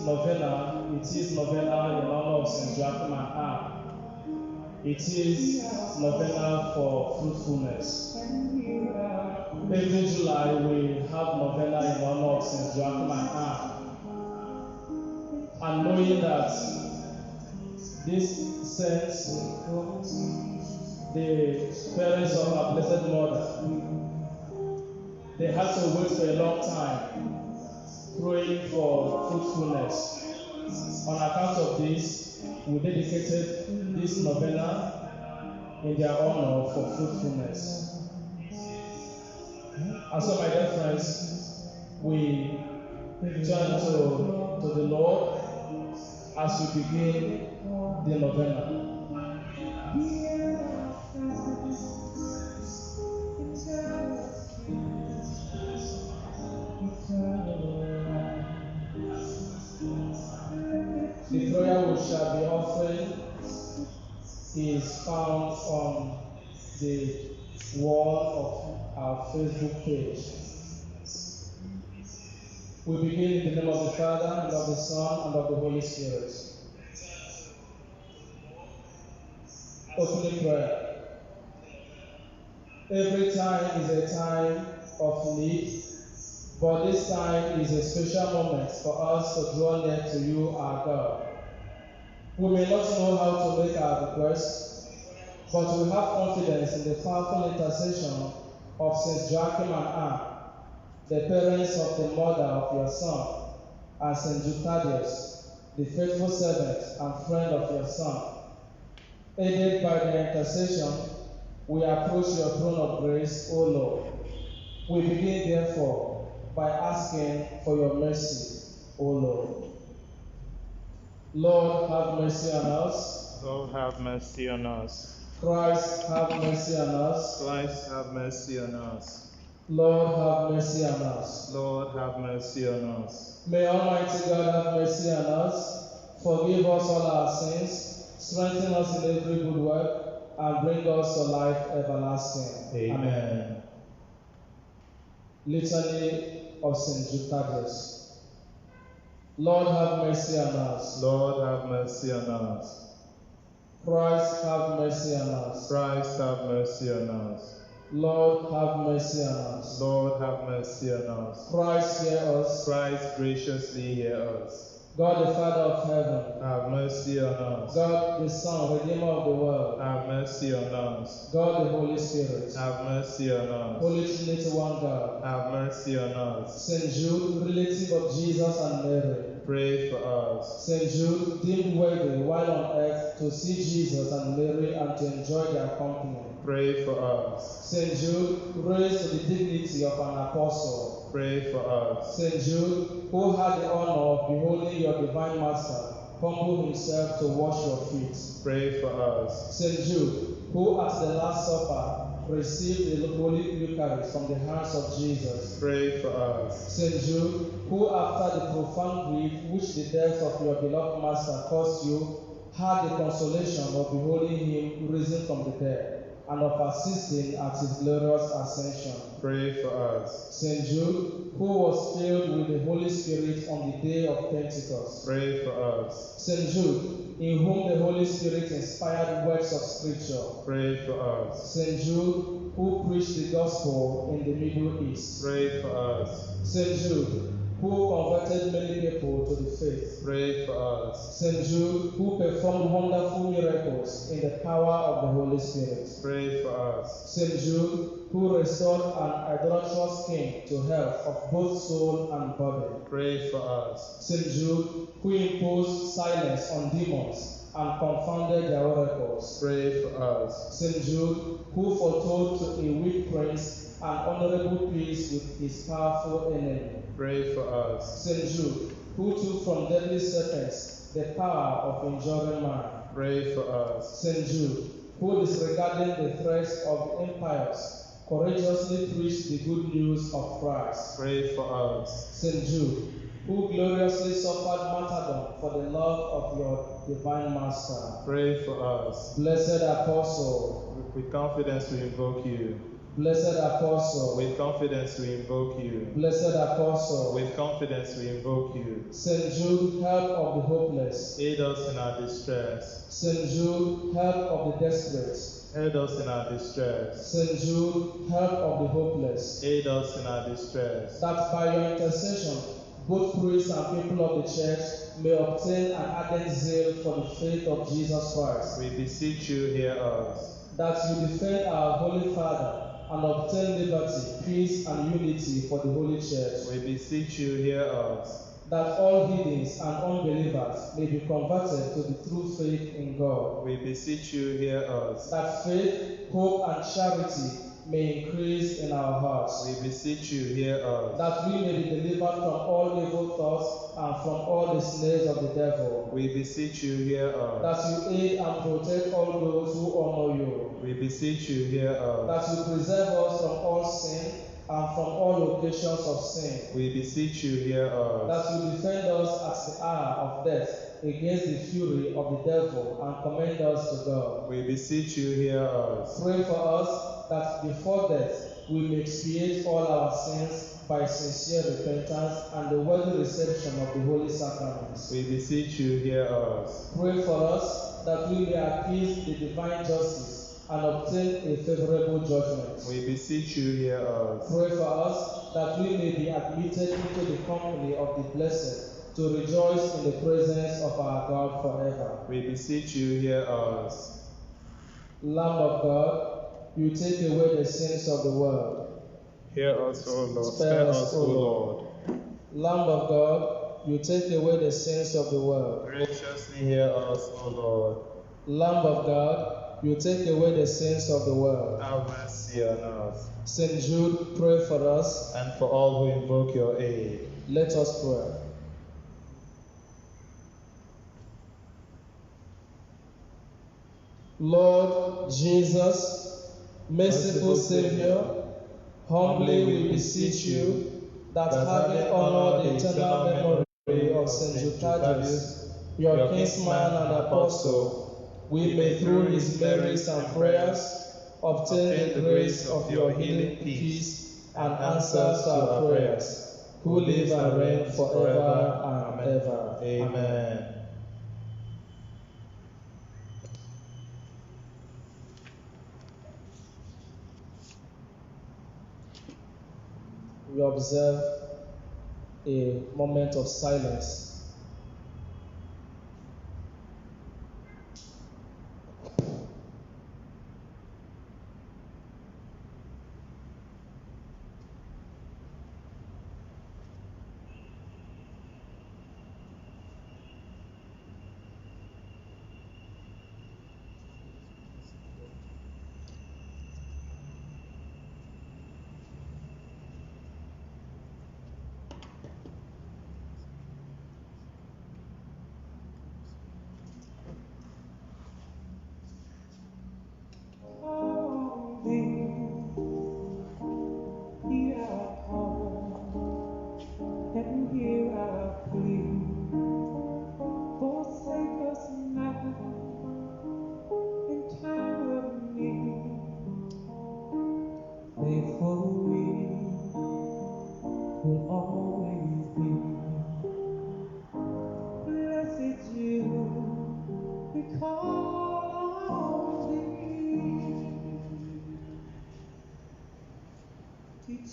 novena, it is novena in honor of St. Joachim and Anne. It is novena for fruitfulness. Every July we have novena in honor of St. Joachim and Anne. And knowing that these saints, the parents of our Blessed Mother, they had to wait for a long time praying for fruitfulness. On account of this, we dedicated this novena in their honor for fruitfulness. And so, my dear friends, we turn to the Lord as we begin the novena. The prayer we shall be offering is found on the wall of our Facebook page. We begin in the name of the Father, and of the Son, and of the Holy Spirit. Opening prayer. Every time is a time of need, but this time is a special moment for us to draw near to you, our God. We may not know how to make our request, but we have confidence in the powerful intercession of St. Joachim and Anne, the parents of the mother of your son, and St. Eutychius, the faithful servant and friend of your son. Aided by their intercession, we approach your throne of grace, O Lord. We begin, therefore, by asking for your mercy, O Lord. Lord, have mercy on us. Lord, have mercy on us. Christ, have mercy on us. Christ, have mercy on us. Lord, have mercy on us. Lord, have mercy on us. May Almighty God have mercy on us, forgive us all our sins, strengthen us in every good work, and bring us to life everlasting. Amen. Litany of St. Eutychius. Lord, have mercy on us. Lord, have mercy on us. Christ, have mercy on us. Christ, have mercy on us. Lord, have mercy on us. Lord, have mercy on us. Christ, hear us. Christ, graciously hear us. God, the Father of heaven, Have mercy on us. God, the Son, Redeemer of the world, Have mercy on us. God, the Holy Spirit, Have mercy on us. Holy Trinity, one God, Have mercy on us. St. Jude, relative of Jesus and Mary, Pray for us. St. Jude, deemed worthy while on earth to see Jesus and Mary and to enjoy their company. Pray for us. St. Jude, raised to the dignity of an apostle. Pray for us. St. Jude, who had the honor of beholding your divine Master humble himself to wash your feet. Pray for us. St. Jude, who at the Last Supper received the Holy Eucharist from the hands of Jesus. Pray for us. St. Jude, who after the profound grief which the death of your beloved Master caused you, had the consolation of beholding him risen from the dead, and of assisting at his glorious ascension. Pray for us. St. Jude, who was filled with the Holy Spirit on the day of Pentecost. Pray for us. St. Jude, in whom the Holy Spirit inspired words of Scripture. Pray for us. St. Jude, who preached the gospel in the Middle East. Pray for us. St. Jude, who converted many people to the faith. Pray for us. St. Jude, who performed wonderful miracles in the power of the Holy Spirit. Pray for us. St. Jude, who restored an idolatrous king to health of both soul and body. Pray for us. St. Jude, who imposed silence on demons and confounded their oracles. Pray for us. St. Jude, who foretold to a weak prince an honorable peace with his powerful enemy. Pray for us. St. Jude, who took from deadly serpents the power of injuring man. Pray for us. St. Jude, who disregarding the threats of the impious, courageously preached the good news of Christ. Pray for us. St. Jude, who gloriously suffered martyrdom for the love of your divine Master. Pray for us. Blessed Apostle, With confidence we invoke you. Blessed Apostle, With confidence we invoke you. Blessed Apostle, With confidence we invoke you. St. Jude, help of the hopeless. Aid us in our distress. St. Jude, help of the desperate. Aid us in our distress. St. Jude, help of the hopeless. Aid us in our distress. That by your intercession, both priests and people of the church may obtain an ardent zeal for the faith of Jesus Christ. We beseech you, hear us. That you defend our Holy Father and obtain liberty, peace, and unity for the Holy Church. We beseech you, hear us. That all heathens and unbelievers may be converted to the true faith in God. We beseech you, hear us. That faith, hope, and charity may increase in our hearts. We beseech you, hear us. That we may be delivered from all evil thoughts and from all the snares of the devil. We beseech you, hear us. That you aid and protect all those who honor you. We beseech you, hear us. That you preserve us from all sin and from all occasions of sin. We beseech you, hear us. That you defend us at the hour of death against the fury of the devil and commend us to God. We beseech you, hear us. Pray for us that before death we may expiate all our sins by sincere repentance and the worthy reception of the holy sacraments. We beseech you, hear us. Pray for us that we may appease the divine justice and obtain a favorable judgment. We beseech you, hear us. Pray for us that we may be admitted into the company of the blessed to rejoice in the presence of our God forever. We beseech you, hear us. Lamb of God, you take away the sins of the world. Hear us, O Lord. Spare us, O Lord. Lamb of God, you take away the sins of the world. Graciously hear us, O Lord. Lamb of God, you take away the sins of the world. Have mercy on us. St. Jude, pray for us. And for all who invoke your aid. Let us pray. Lord Jesus, merciful Savior, humbly we beseech you that having honored the eternal memory of St. Eutychius, your kinsman and apostle, we may through his merits and prayers obtain the grace of your healing peace and answers to our prayers, who live and reign forever and ever. Amen. We observe a moment of silence.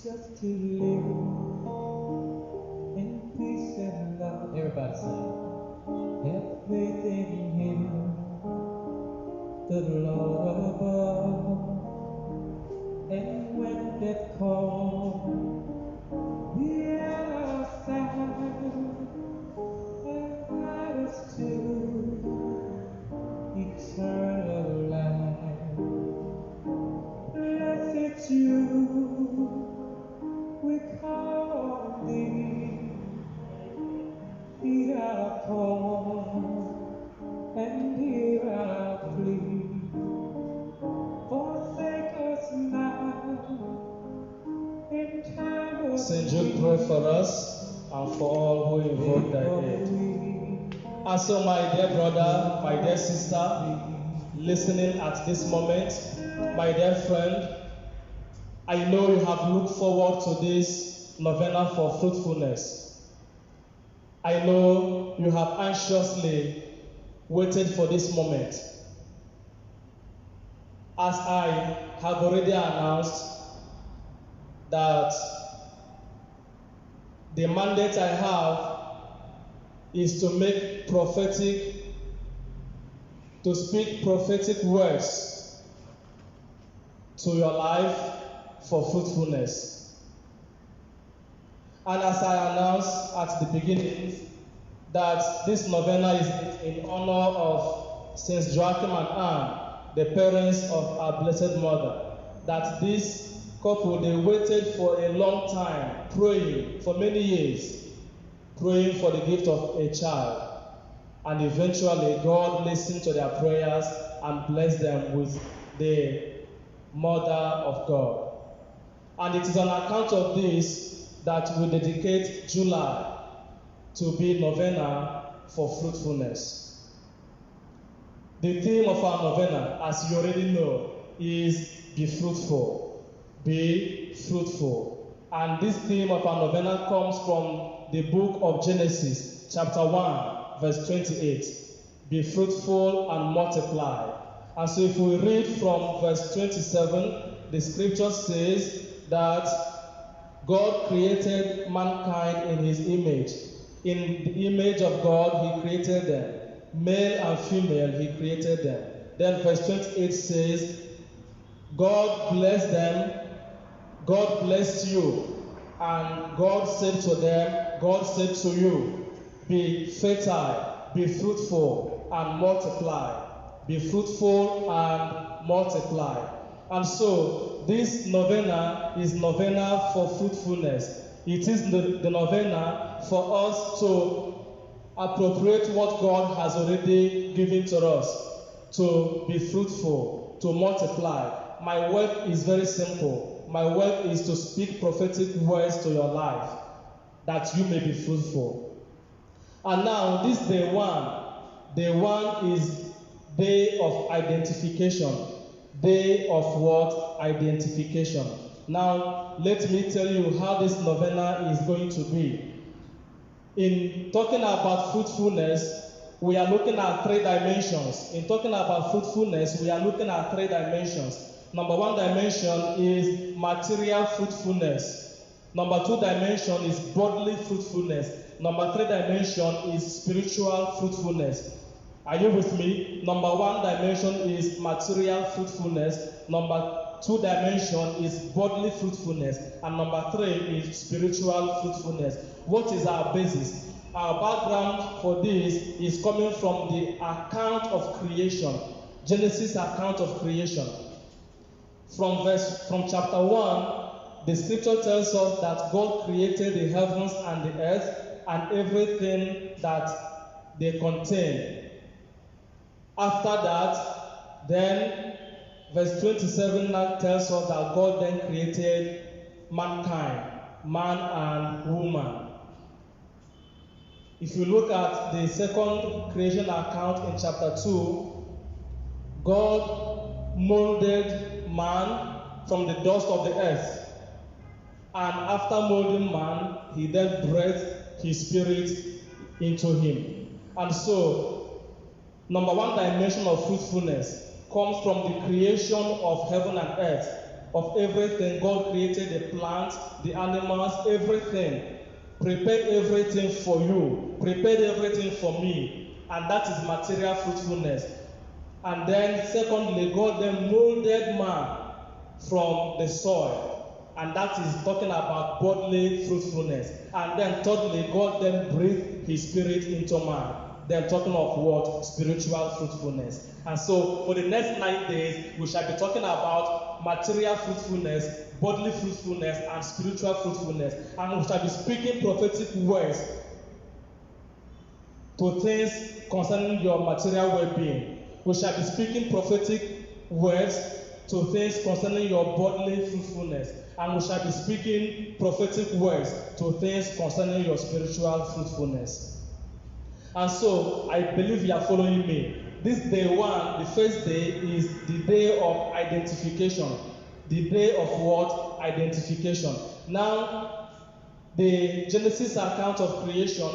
Just to live in peace and love. Everybody sing. Have faith in Him, the Lord above. And when death calls, He at our side and guide us to eternal life. Blessed you. We call thee, hear our call, and hear our plea. Forsake us not in time of St. Jude, pray for us and for all who invoke thy aid. And so, my dear brother, my dear sister, listening at this moment, my dear friend, I know you have looked forward to this novena for fruitfulness. I know you have anxiously waited for this moment. As I have already announced that the mandate I have is to speak prophetic words to your life for fruitfulness. And as I announced at the beginning, that this novena is in honor of Saints Joachim and Anne, the parents of our Blessed Mother, that this couple, they waited for a long time, praying for many years, praying for the gift of a child. And eventually, God listened to their prayers and blessed them with the Mother of God. And it is on account of this that we dedicate July to be novena for fruitfulness. The theme of our novena, as you already know, is be fruitful. Be fruitful. And this theme of our novena comes from the book of Genesis, chapter 1, verse 28. Be fruitful and multiply. And so if we read from verse 27, the scripture says that God created mankind in his image. In the image of God, he created them. Male and female, he created them. Then verse 28 says, God blessed them, God blessed you, and God said to them, God said to you, be fertile, be fruitful, and multiply. Be fruitful and multiply. And so, this novena is novena for fruitfulness. It is the novena for us to appropriate what God has already given to us, to be fruitful, to multiply. My work is very simple. My work is to speak prophetic words to your life, that you may be fruitful. And now, this day one is day of identification. Day of what? Identification. Now, let me tell you how this novena is going to be. In talking about fruitfulness, we are looking at three dimensions. In talking about fruitfulness, we are looking at three dimensions. Number one dimension is material fruitfulness. Number two dimension is bodily fruitfulness. Number three dimension is spiritual fruitfulness. Are you with me? Number one dimension is material fruitfulness. Number two dimension is bodily fruitfulness. And number three is spiritual fruitfulness. What is our basis? Our background for this is coming from the account of creation. Genesis account of creation. From chapter 1, the scripture tells us that God created the heavens and the earth and everything that they contain. After that, then verse 27 now tells us that God then created mankind, man and woman. If you look at the second creation account in chapter 2, God molded man from the dust of the earth. And after molding man, he then breathed his spirit into him. And so, number one dimension of fruitfulness comes from the creation of heaven and earth, of everything. God created the plants, the animals, everything. Prepared everything for you, prepared everything for me, and that is material fruitfulness. And then secondly, God then molded man from the soil, and that is talking about bodily fruitfulness. And then thirdly, God then breathed his spirit into man. Then talking of what? Spiritual fruitfulness. And so for the next 9 days, we shall be talking about material fruitfulness, bodily fruitfulness, and spiritual fruitfulness. And we shall be speaking prophetic words to things concerning your material well-being. We shall be speaking prophetic words to things concerning your bodily fruitfulness. And we shall be speaking prophetic words to things concerning your spiritual fruitfulness. And so, I believe you are following me. This day one, the first day, is the day of identification. The day of what? identification. Now, the Genesis account of creation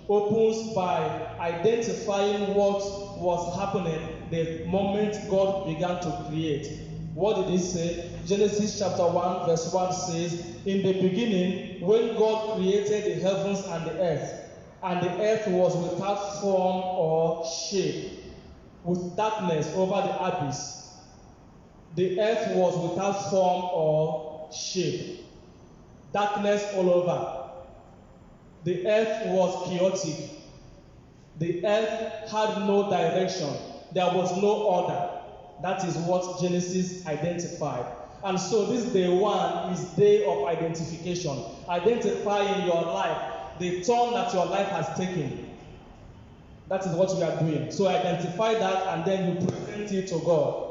opens by identifying what was happening the moment God began to create. What did he say? Genesis chapter 1 verse 1 says, "In the beginning, when God created the heavens and the earth was without form or shape, with darkness over the abyss." The earth was without form or shape. Darkness all over. The earth was chaotic. The earth had no direction. There was no order. That is what Genesis identified. And so this day one is day of identification. Identify in your life the turn that your life has taken. That is what we are doing. So identify that and then you present it to God.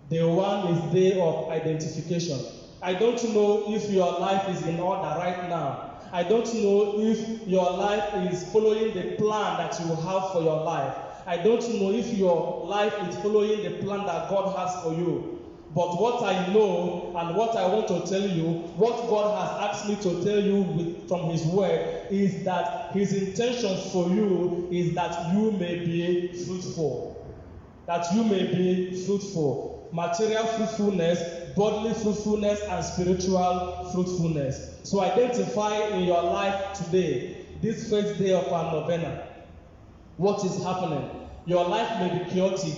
Day one is day of identification. I don't know if your life is in order right now. I don't know if your life is following the plan that you have for your life. I don't know if your life is following the plan that God has for you. But what I know and what I want to tell you, what God has asked me to tell you from His Word, is that His intention for you is that you may be fruitful. That you may be fruitful. Material fruitfulness, bodily fruitfulness, and spiritual fruitfulness. So identify in your life today, this first day of our novena, what is happening. Your life may be chaotic.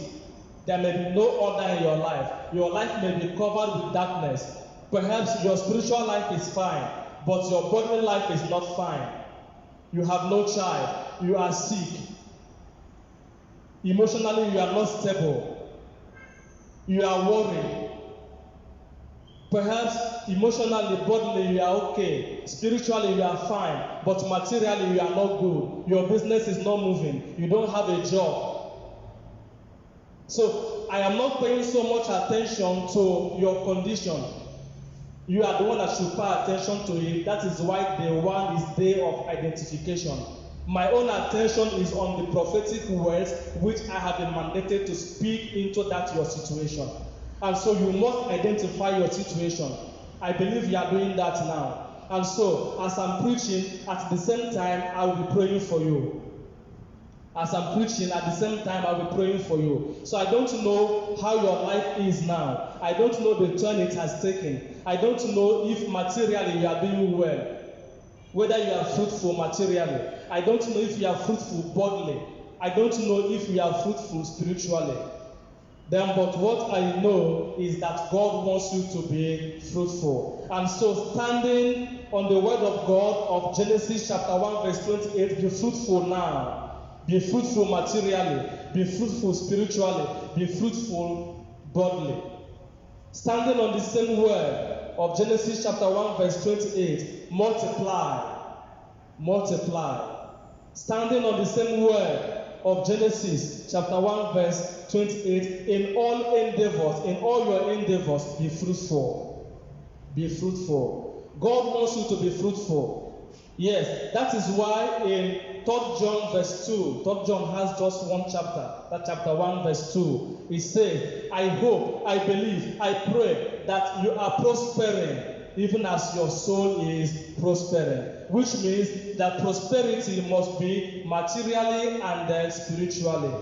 There may be no order in your life. Your life may be covered with darkness. Perhaps your spiritual life is fine, but your bodily life is not fine. You have no child. You are sick. Emotionally, you are not stable. You are worried. Perhaps emotionally, bodily, you are okay. Spiritually, you are fine. But materially, you are not good. Your business is not moving. You don't have a job. So, I am not paying so much attention to your condition. You are the one that should pay attention to it. That is why day one is day of identification. My own attention is on the prophetic words which I have been mandated to speak into that your situation. And so you must identify your situation. I believe you are doing that now. And so, as I'm preaching, at the same time, I will be praying for you. As I'm preaching, at the same time, I will be praying for you. So I don't know how your life is now. I don't know the turn it has taken. I don't know if materially you are doing well. Whether you are fruitful materially. I don't know if you are fruitful bodily. I don't know if you are fruitful spiritually. Then, but what I know is that God wants you to be fruitful. And so, standing on the word of God of Genesis chapter 1 verse 28, be fruitful now. Be fruitful materially. Be fruitful spiritually. Be fruitful bodily. Standing on the same word of Genesis chapter 1 verse 28, multiply. Multiply. Standing on the same word of Genesis chapter 1 verse 28, in all endeavors, in all your endeavors, be fruitful. Be fruitful. God wants you to be fruitful. Yes, that is why in 3 John verse 2, 3 John has just one chapter, that chapter 1 verse 2, it says, I hope, I believe, I pray that you are prospering even as your soul is prospering. Which means that prosperity must be materially and spiritually.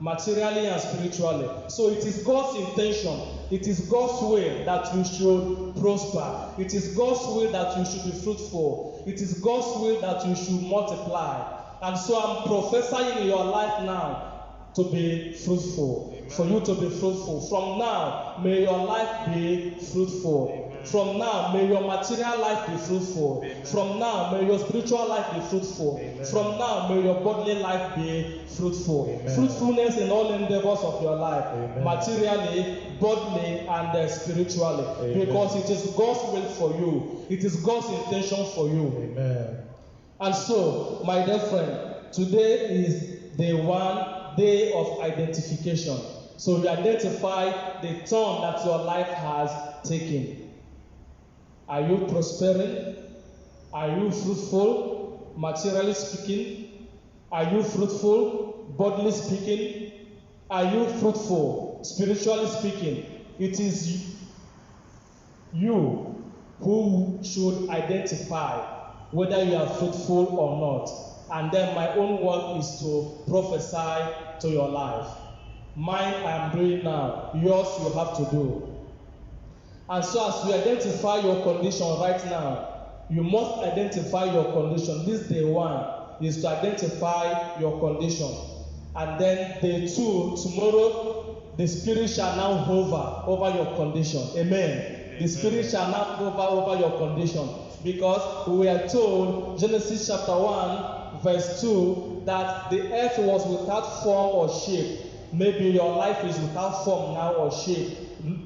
Materially and spiritually. So it is God's intention, it is God's will that you should prosper. It is God's will that you should be fruitful. It is God's will that you should multiply. And so I'm prophesying in your life now to be fruitful. Amen. For you to be fruitful. From now, may your life be fruitful. Amen. From now, may your material life be fruitful. Amen. From now, may your spiritual life be fruitful. Amen. From now, may your bodily life be fruitful. Amen. Fruitfulness in all endeavors of your life. Amen. Materially, bodily, and spiritually. Amen. Because it is God's will for you. It is God's intention for you. Amen. And so, my dear friend, today is day one, day of identification. So you identify the turn that your life has taken. Are you prospering? Are you fruitful, materially speaking? Are you fruitful, bodily speaking? Are you fruitful, spiritually speaking? It is You who should identify whether you are fruitful or not. And then my own work is to prophesy to your life. Mine I am doing now, yours you have to do. And so as you identify your condition right now, you must identify your condition. This day one is to identify your condition. And then day two, tomorrow, the Spirit shall now hover over your condition. Amen. The Spirit shall now hover over your condition. Because we are told, Genesis chapter 1, verse 2, that the earth was without form or shape. Maybe your life is without form now or shape,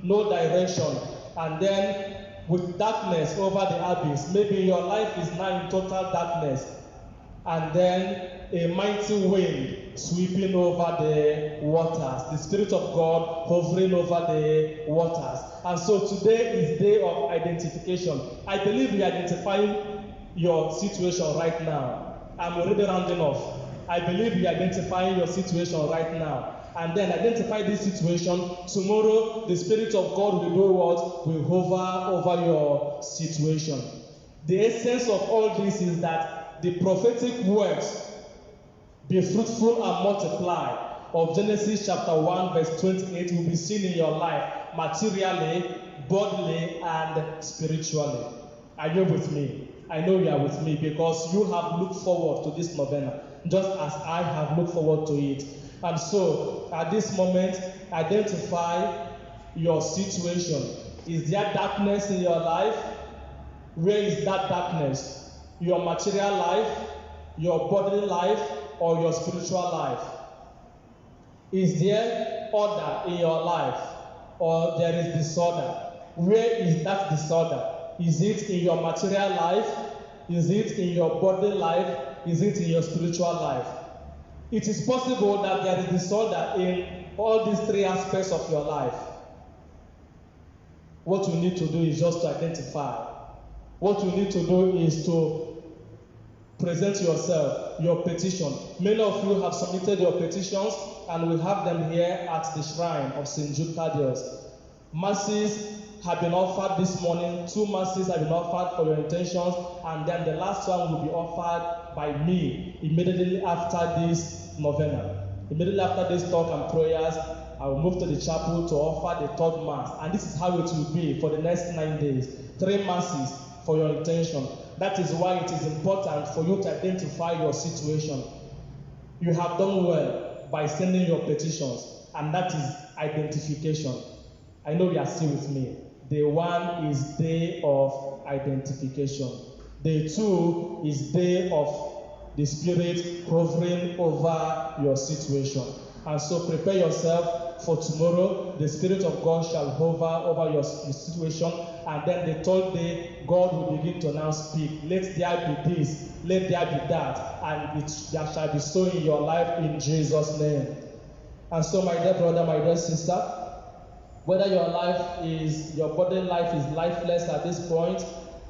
no direction. And then with darkness over the abyss. Maybe your life is now in total darkness. And then a mighty wind sweeping over the waters. The Spirit of God hovering over the waters. And so today is day of identification. I believe you are identifying your situation right now. I'm already rounding off. I believe you are identifying your situation right now. And then identify this situation. Tomorrow, the Spirit of God will do what? Will hover over your situation. The essence of all this is that the prophetic words, be fruitful and multiply, of Genesis chapter 1 verse 28 will be seen in your life materially, bodily, and spiritually. Are you with me? I know you are with me because you have looked forward to this novena, just as I have looked forward to it. And so, at this moment, identify your situation. Is there darkness in your life? Where is that darkness? Your material life, your bodily life, or your spiritual life? Is there order in your life, or there is disorder? Where is that disorder? Is it in your material life? Is it in your bodily life? Is it in your spiritual life? It is possible that there is disorder in all these three aspects of your life. What you need to do is just to identify. What you need to do is to present yourself, your petition. Many of you have submitted your petitions, and we have them here at the shrine of St. Jude Thaddeus. Masses have been offered this morning. 2 masses have been offered for your intentions, and then the last one will be offered by me immediately after this novena. Immediately after this talk and prayers, I will move to the chapel to offer the 3rd mass, and this is how it will be for the next 9 days. 3 masses for your intention. That is why it is important for you to identify your situation. You have done well by sending your petitions, and that is identification. I know you are still with me. Day 1 is day of identification. Day 2 is day of the Spirit hovering over your situation. And so prepare yourself for tomorrow. The Spirit of God shall hover over your situation. And then the 3rd day, God will begin to now speak. Let there be this, let there be that. And there shall be so in your life in Jesus' name. And so my dear brother, my dear sister, whether your body life is lifeless at this point,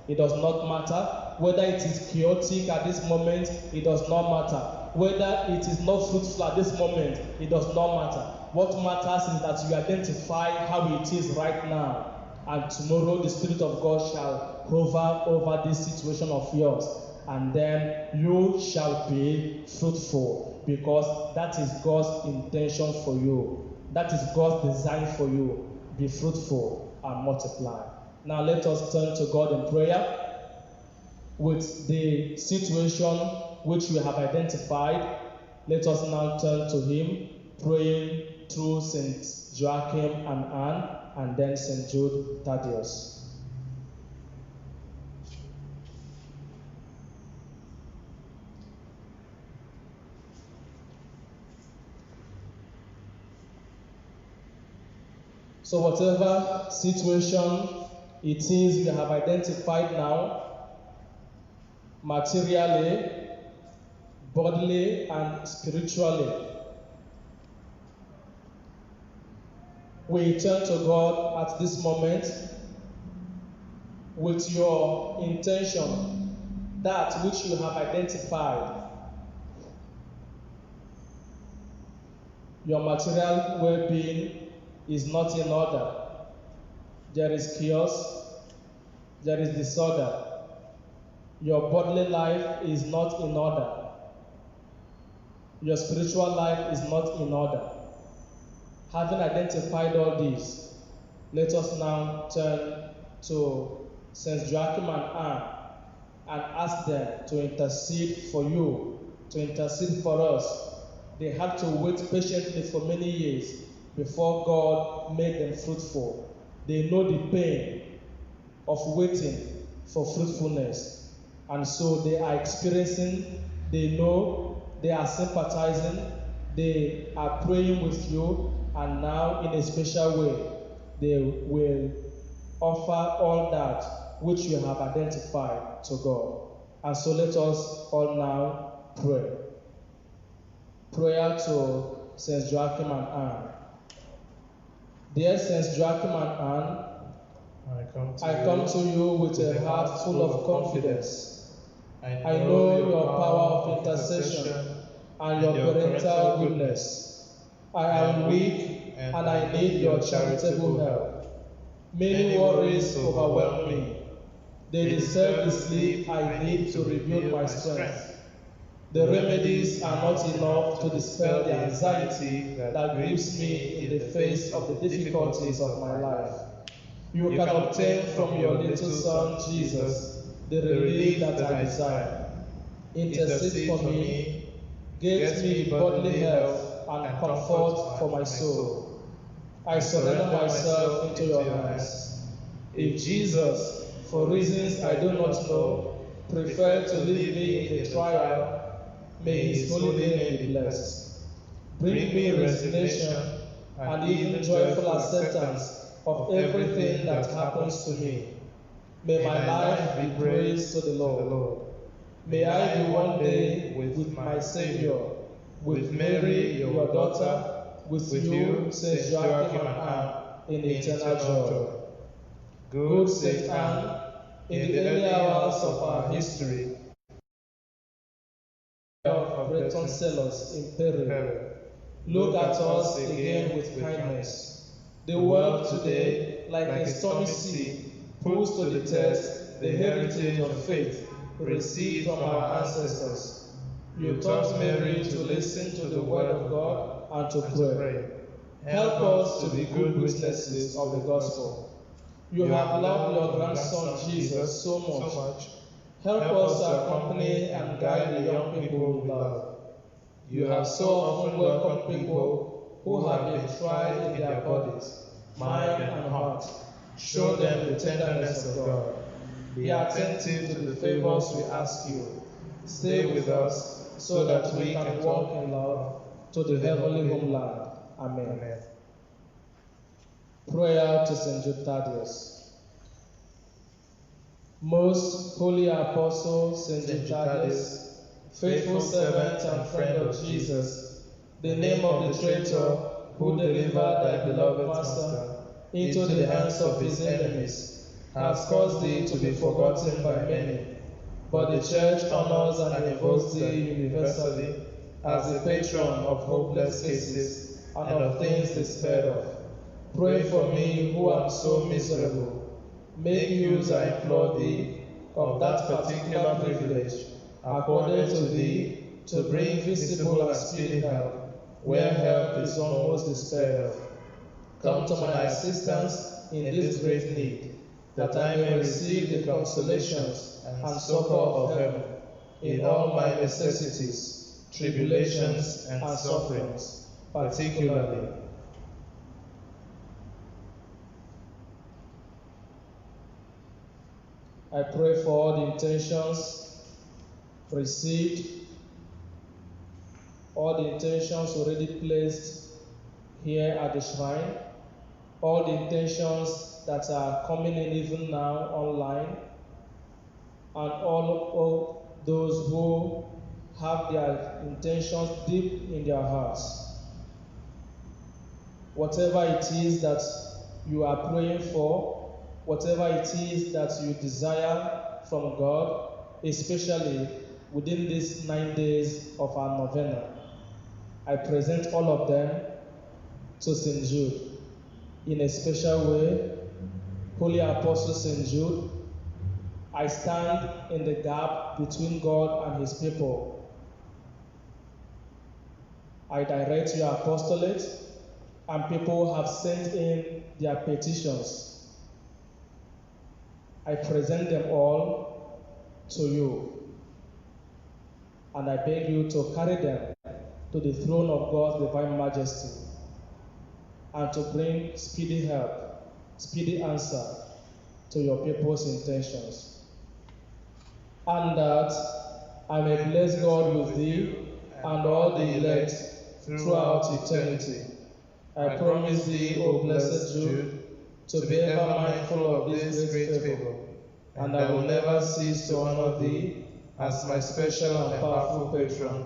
it does not matter. Whether it is chaotic at this moment, it does not matter. Whether it is not fruitful at this moment, it does not matter. What matters is that you identify how it is right now. And tomorrow the Spirit of God shall hover over this situation of yours. And then you shall be fruitful, because that is God's intention for you. That is God's design for you. Be fruitful and multiply. Now let us turn to God in prayer with the situation which we have identified. Let us now turn to Him, praying through St. Joachim and Anne, and then St. Jude Thaddeus. So whatever situation it is you have identified now, materially, bodily, and spiritually, we turn to God at this moment with your intention, that which you have identified. Your material well-being is not in order. There is chaos, there is disorder. Your bodily life is not in order. Your spiritual life is not in order. Having identified all these, let us now turn to Saint Joachim and Anne and ask them to intercede for you, to intercede for us. They had to wait patiently for many years before God made them fruitful. They know the pain of waiting for fruitfulness. And so they are experiencing, they know, they are sympathizing, they are praying with you, and now in a special way, they will offer all that which you have identified to God. And so let us all now pray. Prayer to Saint Joachim and Anne. Dear Saint Joachim and Anne, I come to you with a heart full of confidence. I know your power of intercession and your parental goodness. I am weak and I need your charitable help. Many worries overwhelm me. They disturb the sleep I need to rebuild my strength. The remedies are not enough to dispel the anxiety that grips me in the face of the difficulties of my life. You can obtain from your little son, Jesus, the relief that I desire. Intercede for me, get me bodily health and comfort for my soul. I surrender myself into your hands. If Jesus, for reasons I do not know, prefer to leave me in the trial, may his holy name be blessed. Bring me resignation and even joyful acceptance of everything that happens to me. May my life be praised to the Lord. May I be one day with my Savior, with Mary, your daughter, with you, Saint Joachim and Anne, in eternal joy. Good Saint Anne, in the early hours of our history, of Breton-Celos in Peru, look at us again with kindness. The world today, like a stormy sea, puts to the test the heritage of faith received from our ancestors. You taught Mary to listen to the word of God and to pray. Help us to be good witnesses of the gospel. You have loved your grandson Jesus so much. Help us to accompany and guide the young people you love. You have so often welcomed people who have been tried in their bodies, mind, and heart. Show them the tenderness of God. Be attentive to the favors we ask you. Stay with us so that we can walk in love to the heavenly homeland. Amen. Prayer to St. Jude Thaddeus. Most holy Apostle St. Jude Thaddeus, faithful servant and friend of Jesus, the name of the traitor who delivered thy beloved Master into the hands of his enemies has caused thee to be forgotten by many, but the Church honors and invokes thee universally as the patron of hopeless cases and of things despaired of. Pray for me who am so miserable. Make use, I implore thee, of that particular privilege accorded to thee to bring visible and speedy help where help is almost despaired of. Come to my assistance in this great need, that I may receive the consolations and succor of heaven in all my necessities, tribulations, and sufferings, particularly I pray for all the intentions received, all the intentions already placed here at the shrine, all the intentions that are coming in even now online, and all those who have their intentions deep in their hearts. Whatever it is that you are praying for, whatever it is that you desire from God, especially within these 9 days of our novena, I present all of them to St. Jude. In a special way, Holy Apostle St. Jude, I stand in the gap between God and his people. I direct your apostolate, and people have sent in their petitions. I present them all to you, and I beg you to carry them to the throne of God's divine majesty, and to bring speedy help, speedy answer to your people's intentions. And that I may bless God with thee and all the elect throughout eternity. I promise thee, O blessed Jude, to be ever mindful of this great favor, and I will never cease to honor thee as my special and powerful patron,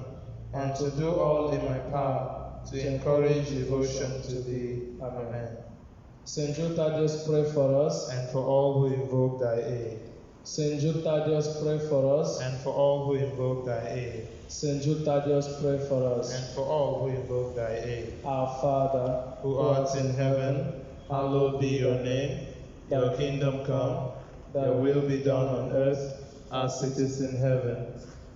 and to do all in my power to encourage devotion to thee. Amen. Saint Jude Thaddeus, pray for us. And for all who invoke thy aid. Saint Jude Thaddeus, pray for us. And for all who invoke thy aid. Saint Jude Thaddeus, pray for us. And for all who invoke thy aid. Our Father, Who art in heaven, hallowed be your name. Your kingdom come, your will be done on earth as it is in heaven.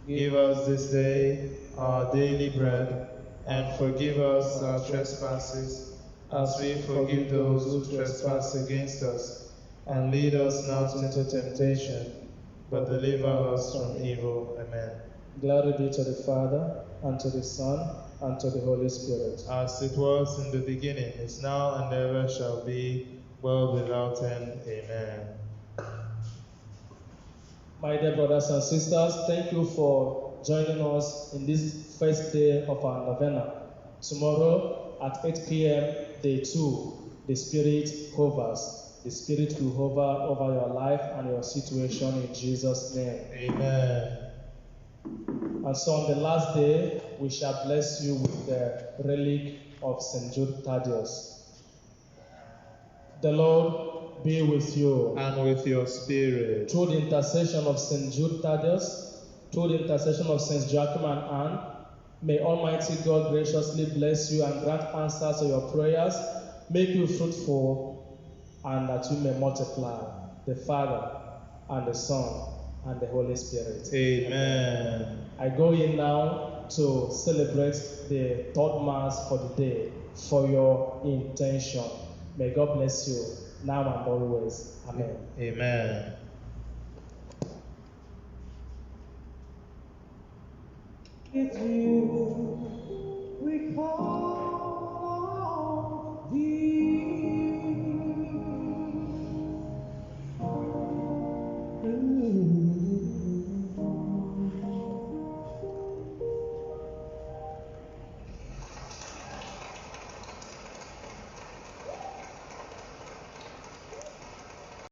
Give us this day our daily bread, and forgive us our trespasses, as we forgive those who trespass against us. And lead us not into temptation, but deliver us from evil. Amen. Glory be to the Father, and to the Son, and to the Holy Spirit. As it was in the beginning, is now, and ever shall be, world without end. Amen. My dear brothers and sisters, thank you for joining us in this first day of our novena. Tomorrow at 8 p.m., day 2, the Spirit hovers. The Spirit will hover over your life and your situation in Jesus' name. Amen. And so on the last day, we shall bless you with the relic of St. Jude Thaddeus. The Lord be with you. And with your spirit. Through the intercession of St. Jude Thaddeus, through the intercession of St. Joachim and Anne, may Almighty God graciously bless you and grant answers to your prayers, make you fruitful, and that you may multiply, the Father and the Son and the Holy Spirit. Amen. I go in now to celebrate the third Mass for the day for your intention. May God bless you now and always. Amen. Amen. It's you we call.